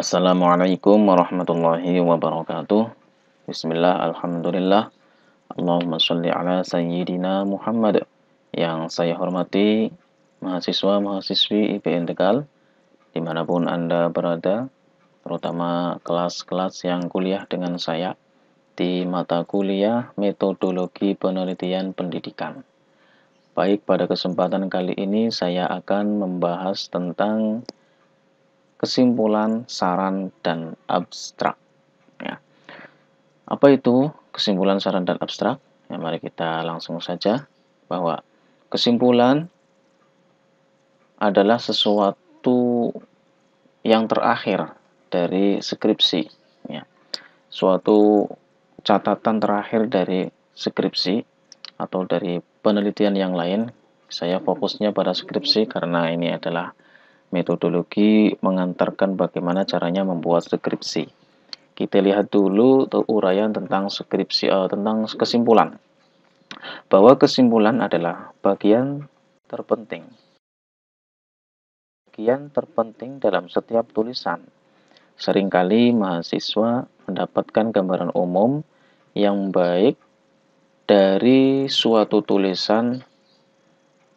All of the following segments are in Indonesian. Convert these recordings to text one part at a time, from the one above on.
Assalamualaikum warahmatullahi wabarakatuh. Bismillah, alhamdulillah. Allahumma sholli ala sayyidina Muhammad. Yang saya hormati mahasiswa-mahasiswi IPN Tegal, dimanapun Anda berada, terutama kelas-kelas yang kuliah dengan saya di mata kuliah Metodologi Penelitian Pendidikan. Baik, pada kesempatan kali ini saya akan membahas tentang kesimpulan, saran, dan abstrak. Ya. Apa itu kesimpulan, saran, dan abstrak? Ya, mari kita langsung saja bahwa kesimpulan adalah sesuatu yang terakhir dari skripsi. Ya. Suatu catatan terakhir dari skripsi atau dari penelitian yang lain. Saya fokusnya pada skripsi karena ini adalah metodologi mengantarkan bagaimana caranya membuat skripsi. Kita lihat dulu uraian tentang skripsi, tentang kesimpulan. Bahwa kesimpulan adalah bagian terpenting dalam setiap tulisan. Seringkali mahasiswa mendapatkan gambaran umum yang baik dari suatu tulisan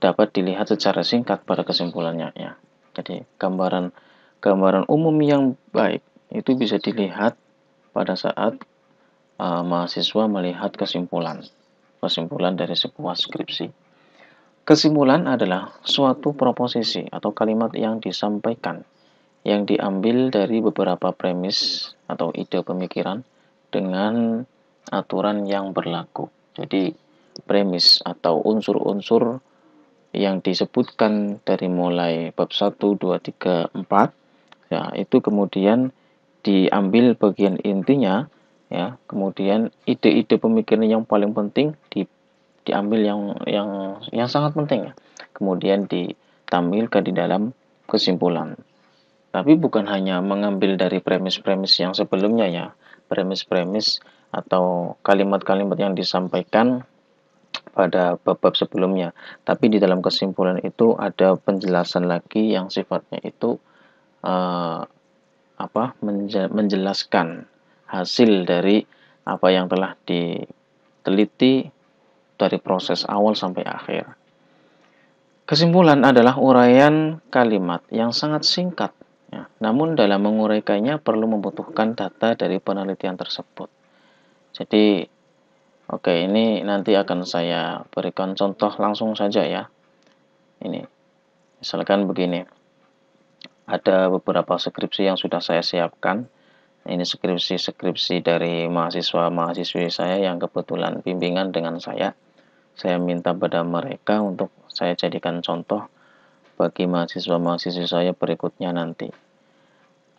dapat dilihat secara singkat pada kesimpulannya. Ya. Jadi gambaran umum yang baik itu bisa dilihat pada saat mahasiswa melihat kesimpulan dari sebuah skripsi. Kesimpulan adalah suatu proposisi atau kalimat yang disampaikan, yang diambil dari beberapa premis atau ide pemikiran dengan aturan yang berlaku. Jadi premis atau unsur-unsur yang disebutkan dari mulai bab 1, 2, 3, 4, ya, itu kemudian diambil bagian intinya, ya, kemudian ide-ide pemikiran yang paling penting diambil yang sangat penting, ya, kemudian ditampilkan di dalam kesimpulan. Tapi bukan hanya mengambil dari premis-premis yang sebelumnya, ya, premis-premis atau kalimat-kalimat yang disampaikan pada bab-bab sebelumnya, tapi di dalam kesimpulan itu ada penjelasan lagi yang sifatnya itu menjelaskan hasil dari apa yang telah diteliti dari proses awal sampai akhir. Kesimpulan adalah uraian kalimat yang sangat singkat, ya, namun dalam menguraikannya perlu membutuhkan data dari penelitian tersebut. Jadi, oke, ini nanti akan saya berikan contoh langsung saja, ya. Ini, misalkan begini. Ada beberapa skripsi yang sudah saya siapkan. Ini skripsi dari mahasiswa-mahasiswi saya yang kebetulan bimbingan dengan saya. Saya minta pada mereka untuk saya jadikan contoh bagi mahasiswa-mahasiswi saya berikutnya nanti.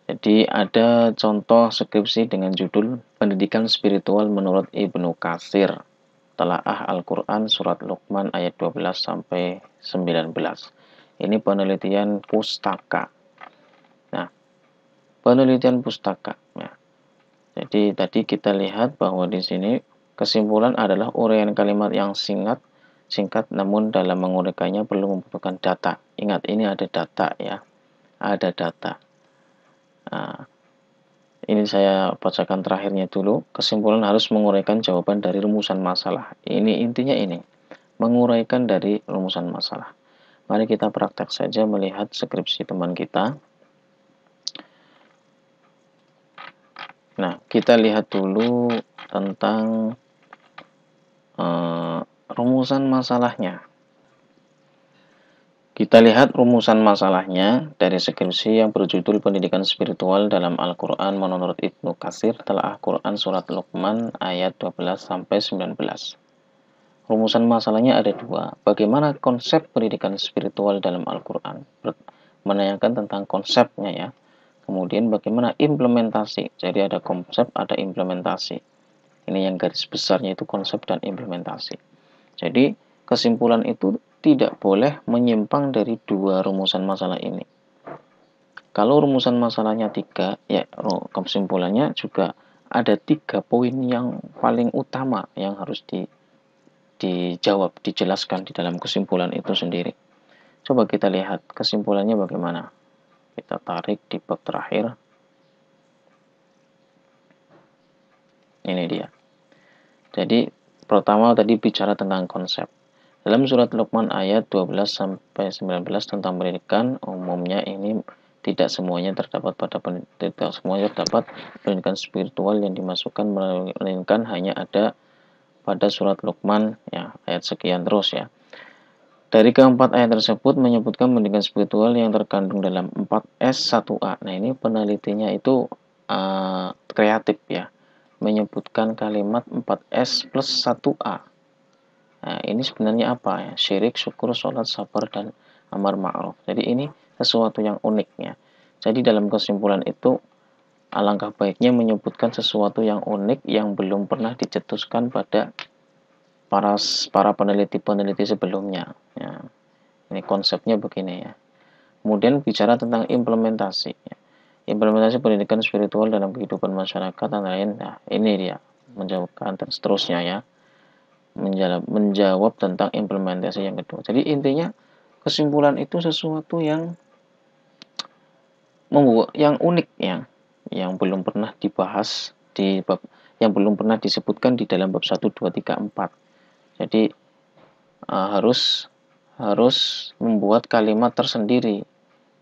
Jadi ada contoh skripsi dengan judul Pendidikan Spiritual menurut Ibnu Katsir, Telaah Al-Quran Surat Luqman ayat 12 sampai 19. Ini penelitian pustaka. Nah, penelitian pustaka. Ya. Jadi tadi kita lihat bahwa di sini kesimpulan adalah uraian kalimat yang singkat, namun dalam menguraikannya perlu membutuhkan data. Ingat, ini ada data, ya. Ada data. Nah, ini saya bacakan terakhirnya dulu. Kesimpulan harus menguraikan jawaban dari rumusan masalah. Ini intinya ini, menguraikan dari rumusan masalah. Mari kita praktek saja melihat skripsi teman kita. Nah, kita lihat dulu tentang rumusan masalahnya. Kita lihat rumusan masalahnya dari skripsi yang berjudul Pendidikan Spiritual dalam Al-Quran menurut Ibnu Katsir, Telaah Quran Surat Luqman ayat 12 sampai 19. Rumusan masalahnya ada dua. Bagaimana konsep pendidikan spiritual dalam Al-Quran? Menanyakan tentang konsepnya, ya. Kemudian bagaimana implementasi. Jadi ada konsep, ada implementasi. Ini yang garis besarnya itu konsep dan implementasi. Jadi kesimpulan itu tidak boleh menyimpang dari dua rumusan masalah ini. Kalau rumusan masalahnya 3, ya, kesimpulannya juga ada 3 poin yang paling utama yang harus dijawab, dijelaskan di dalam kesimpulan itu sendiri. Coba kita lihat kesimpulannya bagaimana. Kita tarik di bab terakhir. Ini dia. Jadi pertama tadi bicara tentang konsep. Dalam surat Luqman ayat 12 sampai 19 tentang pendidikan, umumnya ini tidak semuanya terdapat pendidikan spiritual yang dimasukkan, melainkan hanya ada pada surat Luqman ya, ayat sekian terus ya. Dari keempat ayat tersebut menyebutkan pendidikan spiritual yang terkandung dalam 4S 1A. Nah, ini penelitinya itu kreatif ya, menyebutkan kalimat 4S plus 1A. Nah, ini sebenarnya apa ya? Syirik, syukur, sholat, sabar, dan amar ma'ruf. Jadi ini sesuatu yang unik ya. Jadi dalam kesimpulan itu, alangkah baiknya menyebutkan sesuatu yang unik yang belum pernah dicetuskan pada para peneliti-peneliti sebelumnya. Ya. Ini konsepnya begini ya. Kemudian bicara tentang implementasi. Ya. Implementasi pendidikan spiritual dalam kehidupan masyarakat dan lain. Nah, ini dia menjawabkan dan seterusnya ya. Menjawab tentang implementasi yang kedua. Jadi intinya kesimpulan itu sesuatu yang unik ya, yang belum pernah dibahas di bab, yang belum pernah disebutkan di dalam bab 1, 2, 3, 4. Jadi harus membuat kalimat tersendiri,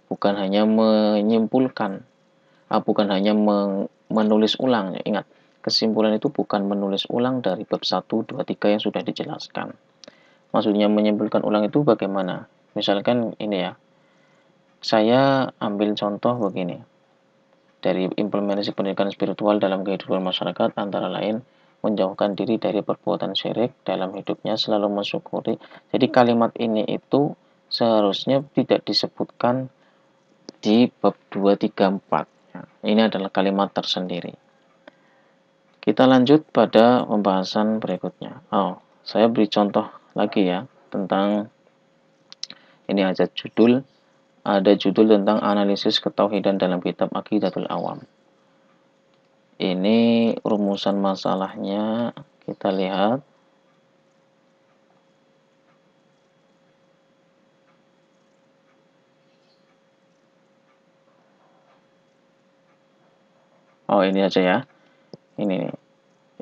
bukan hanya menyimpulkan, bukan hanya menulis ulang. Ingat, kesimpulan itu bukan menulis ulang dari bab 1, 2, 3 yang sudah dijelaskan. Maksudnya menyimpulkan ulang itu bagaimana? Misalkan ini ya, saya ambil contoh begini. Dari implementasi pendidikan spiritual dalam kehidupan masyarakat antara lain menjauhkan diri dari perbuatan syirik dalam hidupnya, selalu mensyukuri. Jadi kalimat ini itu seharusnya tidak disebutkan di bab 2, 3, 4. Ini adalah kalimat tersendiri. Kita lanjut pada pembahasan berikutnya. Saya beri contoh lagi ya tentang ini aja judul. Ada judul tentang analisis ketauhidan dalam kitab Aqidatul Awam. Ini rumusan masalahnya kita lihat. Ini aja ya. Ini nih.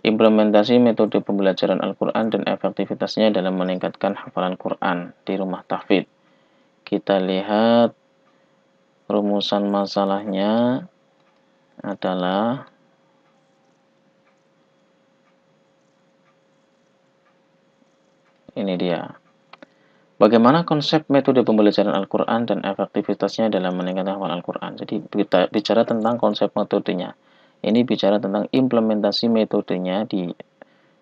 Implementasi metode pembelajaran Al-Quran dan efektivitasnya dalam meningkatkan hafalan Quran di rumah tahfidz. Kita lihat rumusan masalahnya adalah ini dia. Bagaimana konsep metode pembelajaran Al-Quran dan efektivitasnya dalam meningkatkan hafalan Al-Quran. Jadi kita bicara tentang konsep metodenya. Ini bicara tentang implementasi metodenya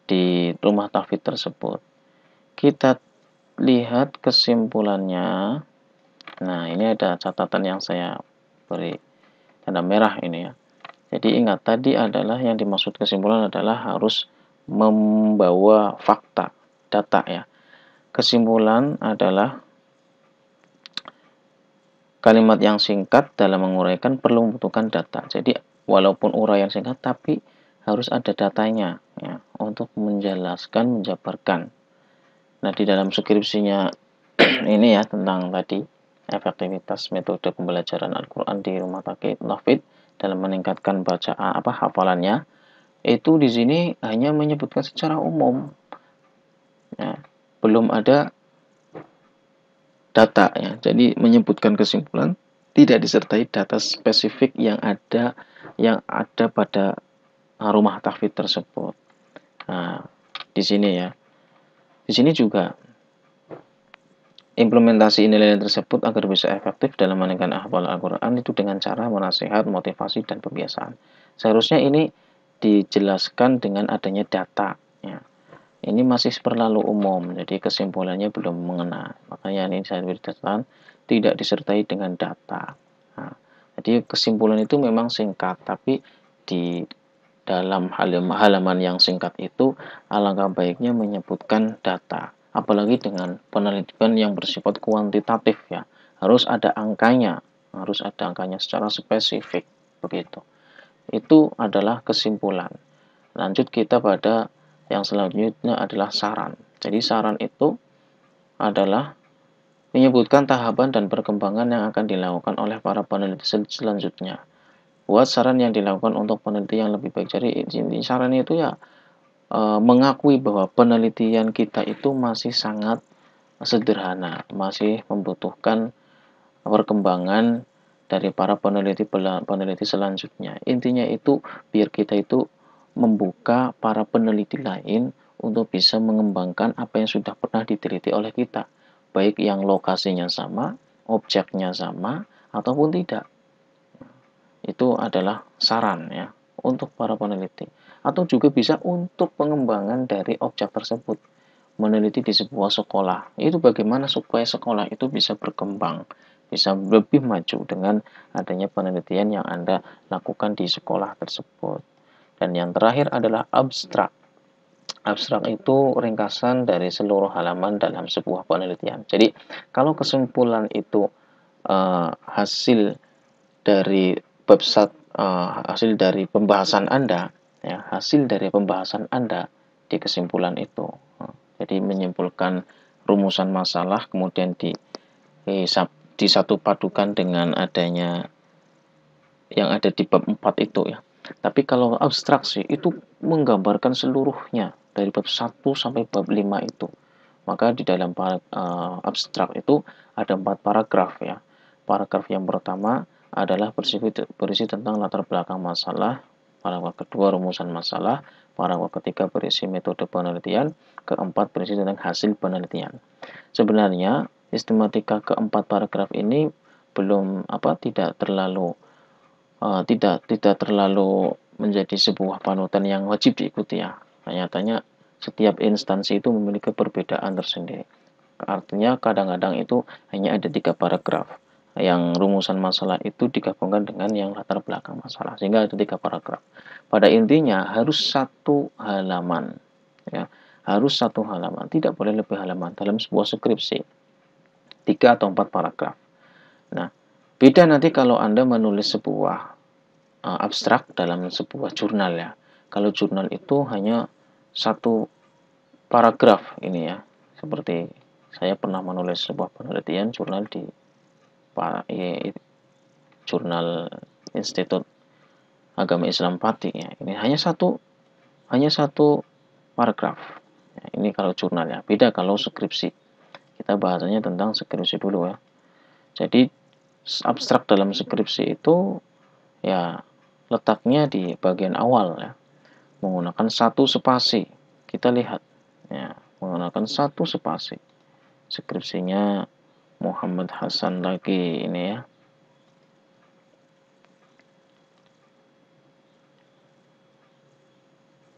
di rumah tahfidz tersebut. Kita lihat kesimpulannya. Nah, ini ada catatan yang saya beri tanda merah ini ya. Jadi ingat, tadi adalah yang dimaksud kesimpulan adalah harus membawa fakta, data ya. Kesimpulan adalah kalimat yang singkat dalam menguraikan perlu membutuhkan data. Jadi walaupun uraian singkat tapi harus ada datanya ya untuk menjelaskan, menjabarkan. Nah, di dalam skripsinya ini ya tentang tadi efektivitas metode pembelajaran Al-Quran di rumah tahfidz dalam meningkatkan hafalannya, itu di sini hanya menyebutkan secara umum. Ya, belum ada data ya. Jadi menyebutkan kesimpulan tidak disertai data spesifik yang ada pada rumah tahfidz tersebut. Nah, di sini ya. Di sini juga implementasi nilai tersebut agar bisa efektif dalam meningkatkan hafalan Al-Quran itu dengan cara menasihat, motivasi, dan pembiasaan. Seharusnya ini dijelaskan dengan adanya data. Ya. Ini masih terlalu umum, jadi kesimpulannya belum mengena. Makanya ini saya berikan tidak disertai dengan data. Nah, jadi kesimpulan itu memang singkat, tapi di dalam halaman yang singkat itu alangkah baiknya menyebutkan data. Apalagi dengan penelitian yang bersifat kuantitatif ya. Harus ada angkanya secara spesifik begitu. Itu adalah kesimpulan. Lanjut kita pada yang selanjutnya adalah saran. Jadi saran itu adalah menyebutkan tahapan dan perkembangan yang akan dilakukan oleh para peneliti selanjutnya buat saran yang dilakukan untuk penelitian yang lebih baik. Jadi inti sarannya itu ya mengakui bahwa penelitian kita itu masih sangat sederhana, masih membutuhkan perkembangan dari para peneliti selanjutnya. Intinya itu biar kita itu membuka para peneliti lain untuk bisa mengembangkan apa yang sudah pernah diteliti oleh kita, baik yang lokasinya sama, objeknya sama, ataupun tidak. Itu adalah saran ya untuk para peneliti. Atau juga bisa untuk pengembangan dari objek tersebut. Meneliti di sebuah sekolah. Itu bagaimana supaya sekolah itu bisa berkembang, bisa lebih maju dengan adanya penelitian yang Anda lakukan di sekolah tersebut. Dan yang terakhir adalah abstrak. Abstrak itu ringkasan dari seluruh halaman dalam sebuah penelitian. Jadi, kalau kesimpulan itu hasil dari hasil dari pembahasan Anda, ya, hasil dari pembahasan Anda di kesimpulan itu. Jadi menyimpulkan rumusan masalah, kemudian disatu padukan dengan adanya yang ada di bab 4 itu ya. Tapi kalau abstraksi itu menggambarkan seluruhnya dari bab 1 sampai bab 5 itu. Maka di dalam abstrak itu ada 4 paragraf ya. Paragraf yang pertama adalah berisi tentang latar belakang masalah, paragraf kedua rumusan masalah, paragraf ketiga berisi metode penelitian, keempat berisi tentang hasil penelitian. Sebenarnya sistematika keempat paragraf ini belum tidak terlalu menjadi sebuah panutan yang wajib diikuti ya. Nyatanya setiap instansi itu memiliki perbedaan tersendiri. Artinya kadang-kadang itu hanya ada 3 paragraf. Yang rumusan masalah itu digabungkan dengan yang latar belakang masalah. Sehingga ada 3 paragraf. Pada intinya harus 1 halaman. Ya, harus 1 halaman. Tidak boleh lebih halaman dalam sebuah skripsi. 3 atau 4 paragraf. Nah, beda nanti kalau Anda menulis sebuah abstrak dalam sebuah jurnal ya. Kalau jurnal itu hanya 1 paragraf ini ya. Seperti saya pernah menulis sebuah penelitian jurnal di jurnal Institut Agama Islam Pati ya. Ini hanya satu paragraf. Ya, ini kalau jurnal ya. Beda kalau skripsi. Kita bahasanya tentang skripsi dulu ya. Jadi abstrak dalam skripsi itu ya letaknya di bagian awal ya. Menggunakan 1 spasi. Kita lihat ya, menggunakan 1 spasi. Skripsinya Muhammad Hasan lagi ini ya.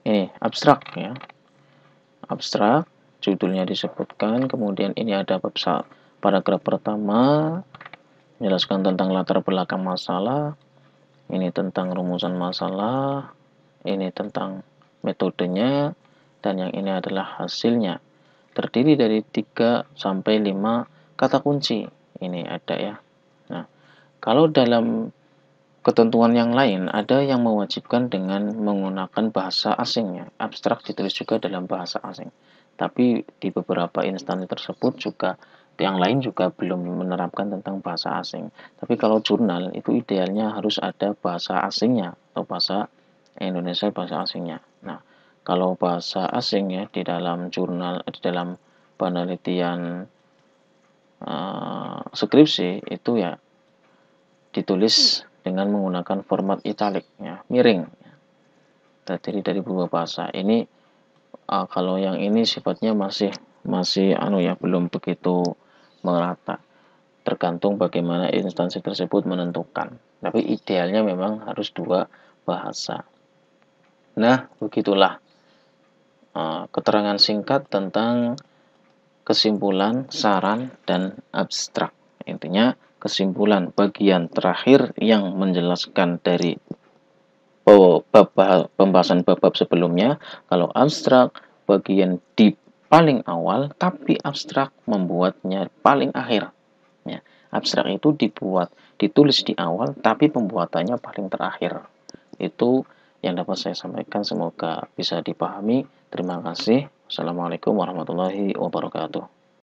Ini abstrak ya. Abstrak, judulnya disebutkan, kemudian ini ada bab paragraf pertama menjelaskan tentang latar belakang masalah, ini tentang rumusan masalah, ini tentang metodenya, dan yang ini adalah hasilnya. Terdiri dari 3 sampai 5 kata kunci. Ini ada ya. Nah, kalau dalam ketentuan yang lain ada yang mewajibkan dengan menggunakan bahasa asingnya. Abstrak ditulis juga dalam bahasa asing. Tapi di beberapa instansi tersebut juga yang lain juga belum menerapkan tentang bahasa asing. Tapi kalau jurnal itu idealnya harus ada bahasa asingnya atau bahasa Indonesia bahasa asingnya. Nah, kalau bahasa asingnya di dalam jurnal, di dalam penelitian skripsi itu ya ditulis dengan menggunakan format italic ya, miring. Terdiri dari 2 bahasa. Ini kalau yang ini sifatnya masih belum begitu merata. Tergantung bagaimana instansi tersebut menentukan. Tapi idealnya memang harus 2 bahasa. Nah, begitulah keterangan singkat tentang kesimpulan, saran, dan abstrak. Intinya kesimpulan bagian terakhir yang menjelaskan dari pembahasan bab-bab sebelumnya. Kalau abstrak bagian di paling awal, tapi abstrak membuatnya paling akhir. Ya, abstrak itu ditulis di awal, tapi pembuatannya paling terakhir. Itu yang dapat saya sampaikan, semoga bisa dipahami. Terima kasih. Assalamualaikum warahmatullahi wabarakatuh.